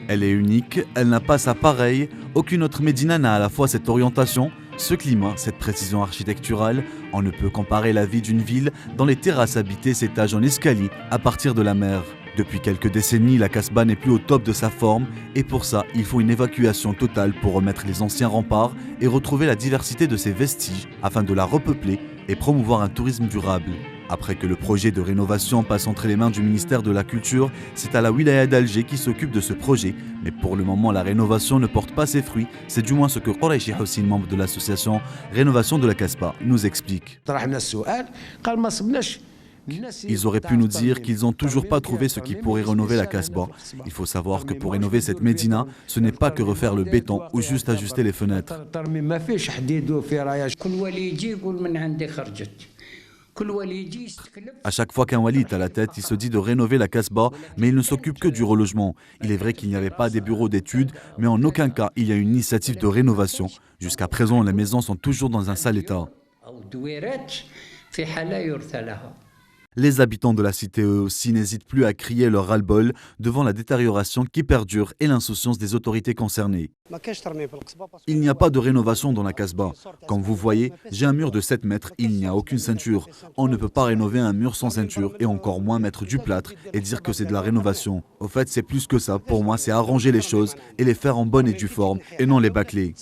Elle est unique, elle n'a pas sa pareille, aucune autre médina n'a à la fois cette orientation, ce climat, cette précision architecturale. On ne peut comparer la vie d'une ville dont les terrasses habitées s'étagent en escalier à partir de la mer. Depuis quelques décennies, la Casbah n'est plus au top de sa forme et pour ça, il faut une évacuation totale pour remettre les anciens remparts et retrouver la diversité de ses vestiges afin de la repeupler et promouvoir un tourisme durable. Après que le projet de rénovation passe entre les mains du ministère de la Culture, c'est à la wilaya d'Alger qui s'occupe de ce projet. Mais pour le moment, la rénovation ne porte pas ses fruits. C'est du moins ce que Quraishi Hossein, membre de l'association Rénovation de la Casbah, nous explique. Ils auraient pu nous dire qu'ils n'ont toujours pas trouvé ce qui pourrait rénover la Casbah. Il faut savoir que pour rénover cette médina, ce n'est pas que refaire le béton ou juste ajuster les fenêtres. À chaque fois qu'un wali est à la tête, il se dit de rénover la Casbah, mais il ne s'occupe que du relogement. Il est vrai qu'il n'y avait pas des bureaux d'études, mais en aucun cas il y a une initiative de rénovation. Jusqu'à présent, les maisons sont toujours dans un sale état. Les habitants de la cité, eux aussi, n'hésitent plus à crier leur ras-le-bol devant la détérioration qui perdure et l'insouciance des autorités concernées. Il n'y a pas de rénovation dans la Casbah. Comme vous voyez, j'ai un mur de 7 mètres, il n'y a aucune ceinture. On ne peut pas rénover un mur sans ceinture et encore moins mettre du plâtre et dire que c'est de la rénovation. Au fait, c'est plus que ça. Pour moi, c'est arranger les choses et les faire en bonne et due forme et non les bâcler.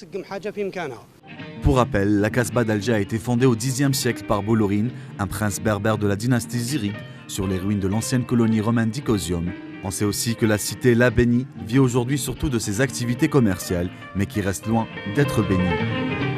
Pour rappel, la Casbah d'Alger a été fondée au Xe siècle par Bolourine, un prince berbère de la dynastie Ziride, sur les ruines de l'ancienne colonie romaine d'Icosium. On sait aussi que la cité La Bénie vit aujourd'hui surtout de ses activités commerciales, mais qui reste loin d'être bénie.